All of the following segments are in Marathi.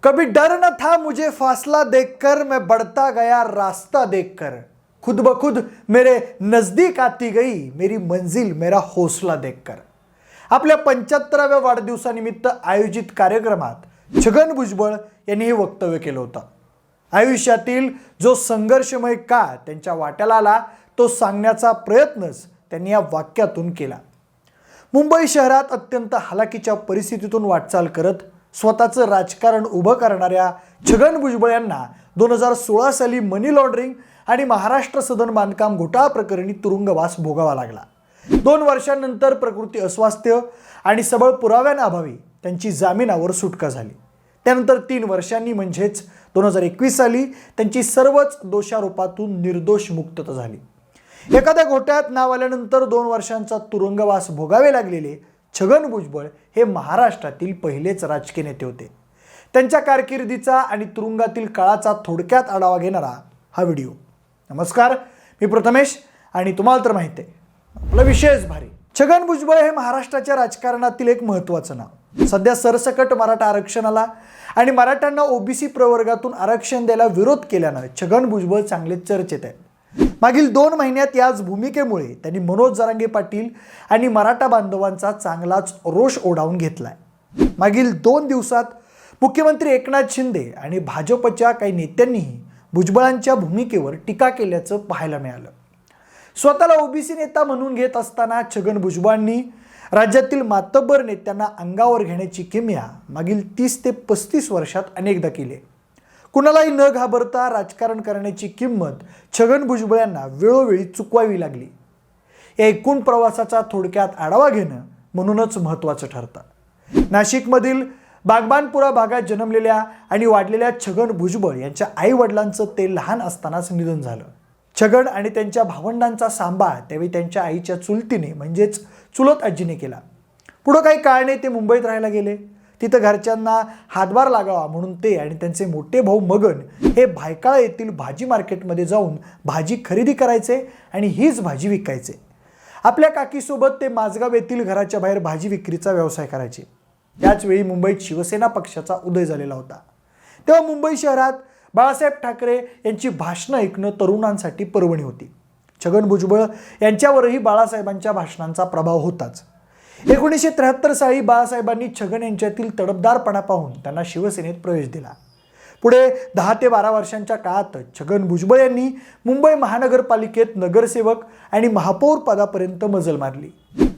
कभी डर न था मुझे फासला देखकर, मैं बढ़ता गया रास्ता देखकर। खुद ब खुद मेरे नजदीक आती गई मेरी मंजिल मेरा हौसला देखकर। आपल्या 75व्या वाढदिवसानिमित्त आयोजित कार्यक्रमात छगन भुजबळ यांनी हे वक्तव्य केलं होतं। आयुष्यातील जो संघर्षमय काळ त्यांच्या वाट्याला आला तो सांगण्याचा प्रयत्नच त्यांनी या वाक्यातून केला। मुंबई शहरात अत्यंत हालाकीच्या परिस्थितीतून वाटचाल करत स्वतःचं राजकारण उभं करणाऱ्या छगन भुजबळ यांना 2016 साली मनी लॉन्ड्रिंग आणि महाराष्ट्र सदन बांधकाम घोटाळा प्रकरणी तुरुंगवास भोगावा लागला। 2 वर्षांनंतर प्रकृती अस्वास्थ्य आणि सबळ पुराव्यांअभावी त्यांची जामिनावर सुटका झाली। त्यानंतर 3 वर्षांनी म्हणजेच 2021 साली त्यांची सर्वच दोषारोपातून निर्दोष मुक्तता झाली। एखाद्या घोटाळ्यात नाव आल्यानंतर 2 वर्षांचा तुरुंगवास भोगावे लागलेले छगन भुजबळ हे महाराष्ट्रातील पहिलेच राजकीय नेते होते। त्यांच्या कारकिर्दीचा आणि तुरुंगातील काळाचा थोडक्यात आढावा घेणारा हा व्हिडिओ। नमस्कार, मी प्रथमेश आणि तुम्हाला तर माहिती आहे आपला विशेष भारी। छगन भुजबळ हे महाराष्ट्राच्या राजकारणातील एक महत्त्वाचं नाव। सध्या सरसकट मराठा आरक्षणाला आणि मराठ्यांना ओबीसी प्रवर्गातून आरक्षण द्यायला विरोध केल्यानं छगन भुजबळ चांगले चर्चेत आहेत। मागील 2 महिन्यात याच भूमिकेमुळे त्यांनी मनोज जरांगे पाटील आणि मराठा बांधवांचा चांगलाच रोष ओढावून घेतलाय। मागील 2 दिवसात मुख्यमंत्री एकनाथ शिंदे आणि भाजपच्या काही नेत्यांनीही भुजबळांच्या भूमिकेवर टीका केल्याचं पाहायला मिळालं। स्वतःला ओबीसी नेता म्हणून घेत असताना छगन भुजबळांनी राज्यातील मातब्बर नेत्यांना अंगावर घेण्याची किमया मागील 30 ते 35 वर्षात अनेकदा केली। कुणालाही न घाबरता राजकारण करण्याची किंमत छगन भुजबळ यांना वेळोवेळी चुकवावी लागली। या एकूण प्रवासाचा थोडक्यात आढावा घेणं म्हणूनच महत्त्वाचं ठरतं। नाशिकमधील बागबानपुरा भागात जन्मलेल्या आणि वाढलेल्या छगन भुजबळ यांच्या आई वडिलांचं ते लहान असतानाच निधन झालं। छगन आणि त्यांच्या भावंडांचा सांभाळ त्यावेळी त्यांच्या आईच्या चुलतीने म्हणजेच चुलत आजीने केला। पुढं काही काळाने ते मुंबईत राहायला गेले। तिथं घरच्यांना हातभार लागावा म्हणून ते आणि त्यांचे मोठे भाऊ मगन हे भायखळा येथील भाजी मार्केटमध्ये जाऊन भाजी खरेदी करायचे आणि हीच भाजी विकायचे। आपल्या काकीसोबत ते माझगाव येथील घराच्या बाहेर भाजी विक्रीचा व्यवसाय करायचे। त्याचवेळी मुंबईत शिवसेना पक्षाचा उदय झालेला होता। तेव्हा मुंबई शहरात बाळासाहेब ठाकरे यांची भाषणं ऐकणं तरुणांसाठी पर्वणी होती। छगन भुजबळ यांच्यावरही बाळासाहेबांच्या भाषणांचा प्रभाव होताच। 1973 साली बाळासाहेबांनी छगन यांच्यातील तडफदारपणा पाहून त्यांना शिवसेनेत प्रवेश दिला। पुढे 10 ते 12 वर्षांच्या काळात छगन भुजबळ यांनी मुंबई महानगरपालिकेत नगरसेवक आणि महापौर पदापर्यंत मजल मारली।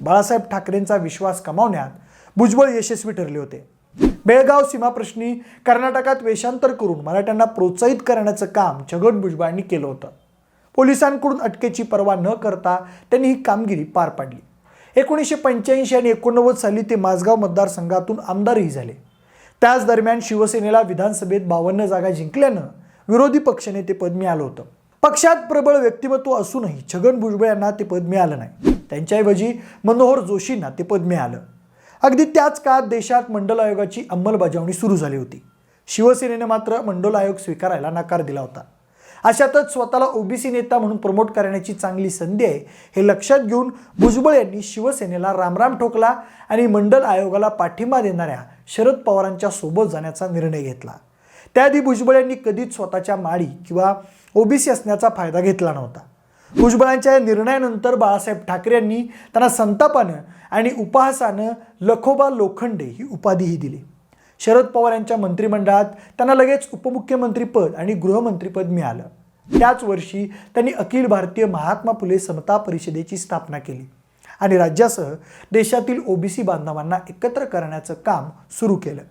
बाळासाहेब ठाकरेंचा विश्वास कमावण्यात भुजबळ यशस्वी ठरले होते। बेळगाव सीमाप्रश्नी कर्नाटकात वेषांतर करून मराठ्यांना प्रोत्साहित करण्याचं काम छगन भुजबळांनी केलं होतं। पोलिसांकडून अटकेची पर्वा न करता त्यांनी ही कामगिरी पार पाडली। 1985 आणि 1989 साली ते माझगाव मतदारसंघातून आमदारही झाले। त्याच दरम्यान शिवसेनेला विधानसभेत 52 जागा जिंकल्यानं विरोधी पक्षनेते पद मिळालं होतं। पक्षात प्रबळ व्यक्तिमत्व असूनही छगन भुजबळ यांना ते पद मिळालं नाही। त्यांच्याऐवजी मनोहर जोशींना ते पद मिळालं। अगदी त्याच काळात देशात मंडल आयोगाची अंमलबजावणी सुरू झाली होती। शिवसेनेने मात्र मंडल आयोग स्वीकारायला नकार दिला होता। अशातच स्वतःला ओबीसी नेता म्हणून प्रमोट करण्याची चांगली संधी आहे हे लक्षात घेऊन भुजबळ यांनी शिवसेनेला रामराम ठोकला आणि मंडल आयोगाला पाठिंबा देणाऱ्या शरद पवारांच्या सोबत जाण्याचा निर्णय घेतला। त्याआधी भुजबळ यांनी कधीच स्वतःच्या माळी किंवा ओबीसी असण्याचा फायदा घेतला नव्हता। भुजबळांच्या या निर्णयानंतर बाळासाहेब ठाकरे यांनी त्यांना संतापानं आणि उपहासानं लखोबा लोखंडे ही उपाधीही दिली। शरद पवार यांच्या मंत्रिमंडळात त्यांना लगेच उपमुख्यमंत्रीपद आणि गृहमंत्रीपद मिळालं। त्याच वर्षी त्यांनी अखिल भारतीय महात्मा फुले समता परिषदेची स्थापना केली आणि राज्यासह देशातील ओबीसी बांधवांना एकत्र करण्याचं काम सुरू केलं।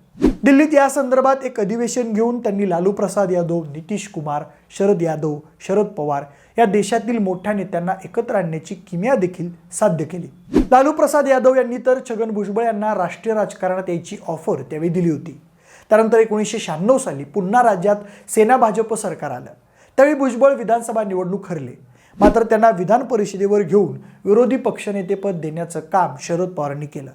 दिल्लीत या संदर्भात एक अधिवेशन घेऊन त्यांनी लालू प्रसाद यादव, नितीश कुमार, शरद यादव, शरद पवार या देशातील मोठ्या नेत्यांना एकत्र आणण्याची किमया देखील साध्य केली। लालू प्रसाद यादव यांनी तर छगन भुजबळ यांना राष्ट्रीय राजकारणात यायची ऑफर त्यावेळी दिली होती। त्यानंतर 1996 साली पुन्हा राज्यात सेना भाजप सरकार आलं। त्यावेळी भुजबळ विधानसभा निवडणूक हरले, मात्र त्यांना विधान परिषदेवर घेऊन विरोधी पक्षनेतेपद देण्याचं काम शरद पवारांनी केलं।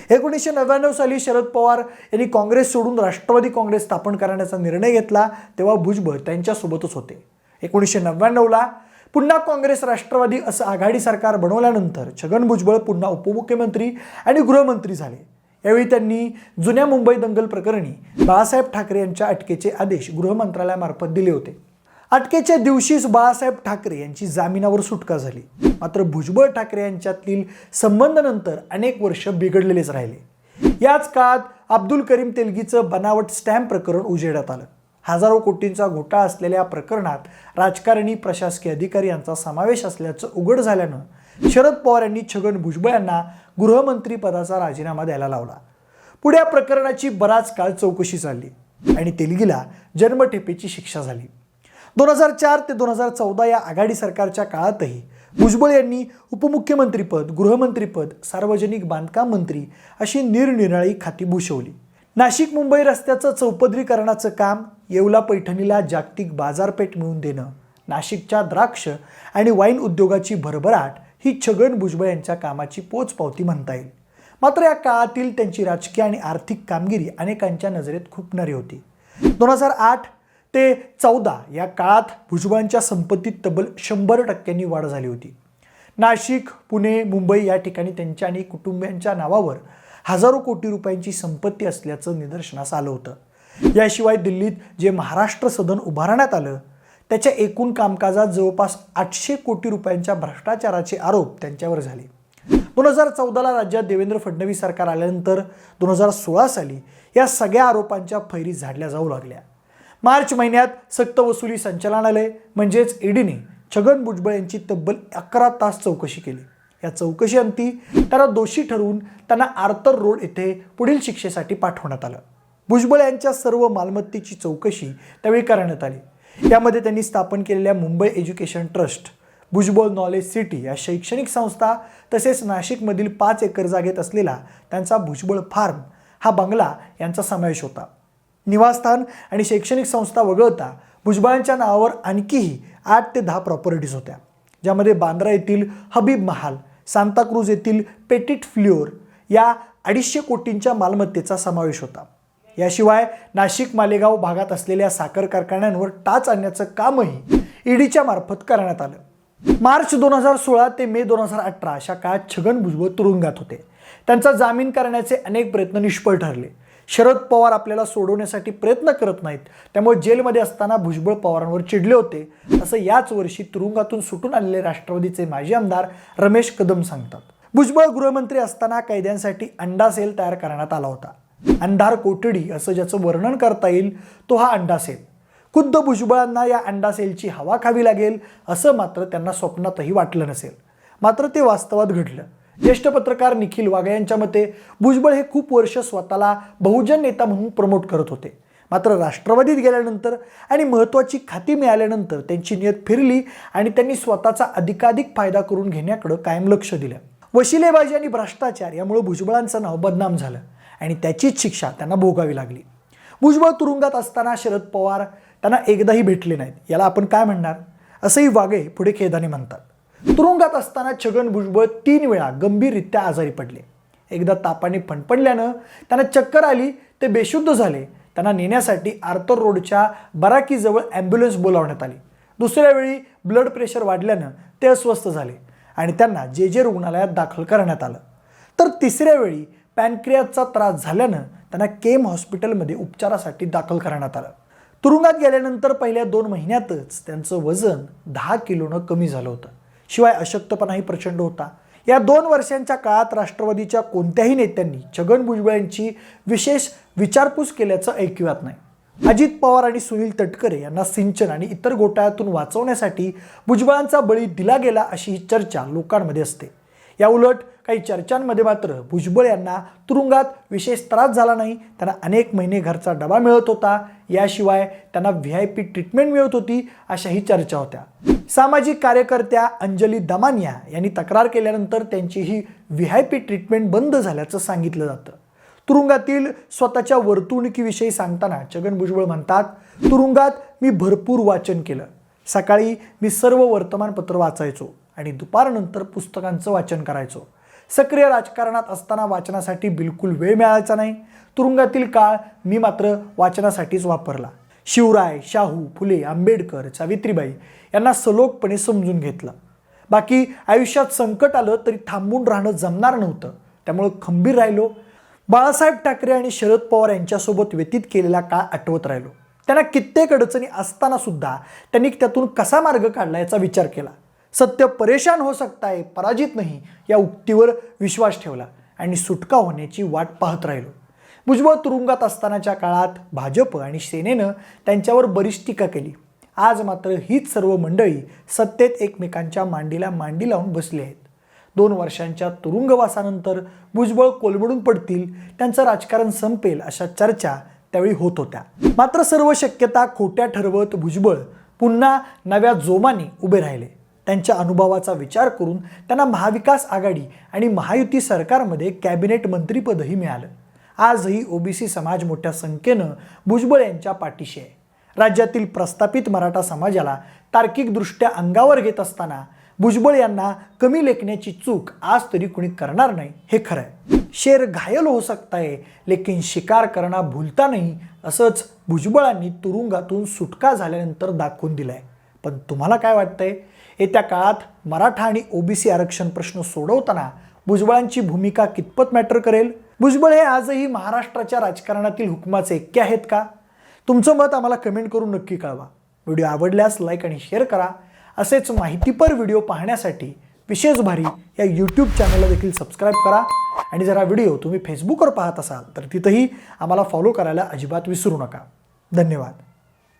1999 साली शरद पवार यांनी काँग्रेस सोडून राष्ट्रवादी काँग्रेस स्थापन करण्याचा निर्णय घेतला, तेव्हा भुजबळ त्यांच्यासोबतच होते। 1999ला पुन्हा काँग्रेस राष्ट्रवादी असं आघाडी सरकार बनवल्यानंतर छगन भुजबळ पुन्हा उपमुख्यमंत्री आणि गृहमंत्री झाले। यावेळी त्यांनी जुन्या मुंबई दंगल प्रकरणी बाळासाहेब ठाकरे यांच्या अटकेचे आदेश गृह मंत्रालयामार्फत दिले होते. अटकेच्या दिवशीच बाळासाहेब ठाकरे यांची जामिनावर सुटका झाली. मात्र भुजबळ ठाकरे यांच्यातील संबंधानंतर अनेक वर्ष बिघडलेलेच राहिले. याच काळात अब्दुल करीम तेलगीचं बनावट स्टॅम्प प्रकरण उजेडात आलं. हजारो कोटींचा घोटाळा असलेल्या प्रकरणात राजकारणी, प्रशासकीय अधिकारी यांचा समावेश असल्याचं उघड झाल्यानं शरद पवार यांनी छगन भुजबळ यांना गृहमंत्री पदाचा राजीनामा द्यायला लावला. पुढे या प्रकरणाची बराच काळ चौकशी चालली आणि तेलगीला जन्मठेपेची शिक्षा झाली. 2004 ते 2014 या आघाडी सरकारच्या काळातही भुजबळ यांनी उपमुख्यमंत्रीपद, गृहमंत्रीपद, सार्वजनिक बांधकाम मंत्री अशी निरनिराळी खाती भूषवली. नाशिक मुंबई रस्त्याचं चौपदरीकरणाचं काम, येवला पैठणीला जागतिक बाजारपेठ मिळवून देणं, नाशिकच्या द्राक्ष आणि वाईन उद्योगाची भरभराट ही छगन भुजबळ यांच्या कामाची पोचपावती म्हणता येईल. मात्र या काळातील त्यांची राजकीय आणि आर्थिक कामगिरी अनेकांच्या नजरेत खुपणारी होती. 2008 ते 14 या काळात भुजबळांच्या संपत्तीत तब्बल 100% वाढ झाली होती. नाशिक, पुणे, मुंबई या ठिकाणी त्यांच्या आणि कुटुंबियांच्या नावावर हजारो कोटी रुपयांची संपत्ती असल्याचं निदर्शनास आलं होतं. याशिवाय दिल्लीत जे महाराष्ट्र सदन उभारण्यात आलं त्याच्या एकूण कामकाजात जवळपास 800 कोटी रुपयांच्या भ्रष्टाचाराचे आरोप त्यांच्यावर झाले. 2014ला राज्यात देवेंद्र फडणवीस सरकार आल्यानंतर 2016 साली या सगळ्या आरोपांच्या फैरी झाडल्या जाऊ लागल्या. मार्च महिन्यात सक्तवसुली संचालनालय म्हणजेच ईडीने छगन भुजबळ यांची तब्बल 11 तास चौकशी केली. या चौकशीअंती त्यांना दोषी ठरवून त्यांना आर्थर रोड येथे पुढील शिक्षेसाठी पाठवण्यात आलं. भुजबळ यांच्या सर्व मालमत्तेची चौकशी त्यावेळी करण्यात आली. यामध्ये त्यांनी स्थापन केलेल्या Mumbai education trust, Bhujbal knowledge city या शैक्षणिक संस्था तसेच नाशिकमधील 5 एकर जागेत असलेला त्यांचा भुजबळ फार्म हा बंगला यांचा समावेश होता. निवासस्थान आणि शैक्षणिक संस्था वगळता भुजबळांच्या नावावर आणखीही 8 ते 10 प्रॉपर्टीज होत्या, ज्यामध्ये बांद्रा येथील हबीब महाल, सांताक्रूज येथील पेटिट फ्लोर या 250 कोटींच्या मालमत्तेचा समावेश होता. याशिवाय नाशिक मालेगाव भागात असलेल्या साखर कारखान्यांवर टाच आणण्याचं कामही ईडीच्या मार्फत करण्यात आलं. मार्च 2016 ते मे 2018 अशा काळात छगन भुजबळ तुरुंगात होते. त्यांचा जामीन करण्याचे अनेक प्रयत्न निष्फळ ठरले. शरद पवार आपल्याला सोडवण्यासाठी प्रयत्न करत नाहीत, त्यामुळे जेलमध्ये असताना भुजबळ पवारांवर चिडले होते, असं याच वर्षी तुरुंगातून सुटून आलेले राष्ट्रवादीचे माजी आमदार रमेश कदम सांगतात. भुजबळ गृहमंत्री असताना कैद्यांसाठी अंडा सेल तयार करण्यात आला होता. अंधार कोठडी असं ज्याचं वर्णन करता येईल तो हा अंडा सेल. खुद्द भुजबळांना या अंडा सेलची हवा खावी लागेल असं मात्र त्यांना स्वप्नातही वाटलं नसेल. मात्र ते वास्तवात घडलं. ज्येष्ठ पत्रकार निखिल वाघ यांच्या मते भुजबळ हे खूप वर्ष स्वतःला बहुजन नेता म्हणून प्रमोट करत होते. मात्र राष्ट्रवादीत गेल्यानंतर आणि महत्त्वाची खाती मिळाल्यानंतर त्यांची नियत फिरली आणि त्यांनी स्वतःचा अधिकाधिक फायदा करून घेण्याकडे कायम लक्ष दिलं. वशिलेबाजी आणि भ्रष्टाचार यामुळे भुजबळांचं नाव बदनाम झालं आणि त्याचीच शिक्षा त्यांना भोगावी लागली. भुजबळ तुरुंगात असताना शरद पवार त्यांना एकदाही भेटले नाहीत. याला आपण काय म्हणणार असंही वाघे पुढे खेदाने म्हणतात. तुरुंगात असताना छगन भुजबळ 3 वेळा गंभीररित्या आजारी पडले. एकदा तापाने फणफणल्यानं त्यांना चक्कर आली, ते बेशुद्ध झाले. त्यांना नेण्यासाठी आर्थर रोडच्या बराकीजवळ ॲम्ब्युलन्स बोलावण्यात आली. दुसऱ्या वेळी ब्लड प्रेशर वाढल्यानं ते अस्वस्थ झाले आणि त्यांना जे रुग्णालयात दाखल करण्यात आलं. तर तिसऱ्या वेळी पॅनक्रियाचा त्रास झाल्यानं त्यांना केम हॉस्पिटलमध्ये उपचारासाठी दाखल करण्यात आलं. तुरुंगात गेल्यानंतर पहिल्या 2 महिन्यातच त्यांचं वजन 10 किलोनं कमी झालं होतं. शिवाय अशक्तपणाही प्रचंड होता. या 2 वर्षांच्या काळात राष्ट्रवादीच्या कोणत्याही नेत्यांनी छगन भुजबळ यांची विशेष विचारपूस केल्याचं ऐकिवात नाही. अजित पवार आणि सुनील तटकरे यांना सिंचन आणि इतर घोटाळ्यातून वाचवण्यासाठी भुजबळांचा बळी दिला गेला अशी चर्चा लोकांमध्ये असते. या उलट काही चर्चांमध्ये मात्र भुजबळ यांना तुरुंगात विशेष त्रास झाला नाही, त्यांना अनेक महिने घरचा डबा मिळत होता, याशिवाय त्यांना VIP ट्रीटमेंट मिळत होती अशाही चर्चा होत्या. सामाजिक कार्यकर्त्या अंजली दमानिया यांनी तक्रार केल्यानंतर त्यांची ही VIP ट्रीटमेंट बंद झाल्याचं सांगितलं जातं. तुरुंगातील स्वतःच्या वर्तणुकीविषयी सांगताना छगन भुजबळ म्हणतात, तुरुंगात मी भरपूर वाचन केलं. सकाळी मी सर्व वर्तमानपत्र वाचायचो आणि दुपारनंतर पुस्तकांचं वाचन करायचो. सक्रिय राजकारणात असताना वाचनासाठी बिलकुल वेळ मिळायचा नाही. तुरुंगातील काळ मी मात्र वाचनासाठीच वापरला. शिवराय, शाहू, फुले, आंबेडकर, सावित्रीबाई यांना सलोखपणे समजून घेतलं. बाकी आयुष्यात संकट आलं तरी थांबून राहणं जमणार नव्हतं, त्यामुळे खंबीर राहिलो. बाळासाहेब ठाकरे आणि शरद पवार यांच्यासोबत व्यतीत केलेला काळ आठवत राहिलो. त्यांना कित्येक अडचणी असताना सुद्धा त्यांनी त्यातून कसा मार्ग काढला याचा विचार केला. सत्य परेशान हो सकता है, पराजित नाही या उक्तीवर विश्वास ठेवला आणि सुटका होण्याची वाट पाहत राहिलो. भुजबळ तुरुंगात असतानाच्या काळात भाजप आणि सेनेनं त्यांच्यावर बरीच टीका केली. आज मात्र हीच सर्व मंडळी सत्तेत एकमेकांच्या मांडीला मांडी लावून बसली आहेत. 2 वर्षांच्या तुरुंगवासानंतर भुजबळ कोलमडून पडतील, त्यांचं राजकारण संपेल अशा चर्चा त्यावेळी होत होत्या. मात्र सर्व शक्यता खोट्या ठरवत भुजबळ पुन्हा नव्या जोमाने उभे राहिले. त्यांच्या अनुभवाचा विचार करून त्यांना महाविकास आघाडी आणि महायुती सरकारमध्ये कॅबिनेट मंत्रीपदही मिळालं. आजही ओबीसी समाज मोठ्या संख्येनं भुजबळ यांच्या पाठीशी आहे. राज्यातील प्रस्थापित मराठा समाजाला तार्किकदृष्ट्या अंगावर घेत असताना भुजबळ यांना कमी लेखण्याची चूक आज तरी कुणी करणार नाही हे खरं आहे. शेर घायल हो सकता है लेकिन शिकार करना भूलता नहीं, असंच भुजबळांनी तुरुंगातून सुटका झाल्यानंतर दाखवून दिलंय. पण तुम्हाला काय वाटतंय? येत्या काळात मराठा आणि ओबीसी आरक्षण प्रश्न सोडवताना भुजबळांची भूमिका कितपत मॅटर करेल? भुजबळ हे आजही महाराष्ट्राच्या राजकारणातील हुकमाचे ऐक्य आहेत का? तुमचं मत आम्हाला कमेंट करून नक्की कळवा. व्हिडिओ आवडल्यास लाईक आणि शेअर करा. असेच माहितीपर व्हिडिओ पाहण्यासाठी विशेष भारी या यूट्यूब चॅनलला देखील सबस्क्राईब करा. आणि जर हा व्हिडिओ तुम्ही फेसबुकवर पाहत असाल तर तिथंही आम्हाला फॉलो करायला अजिबात विसरू नका. धन्यवाद.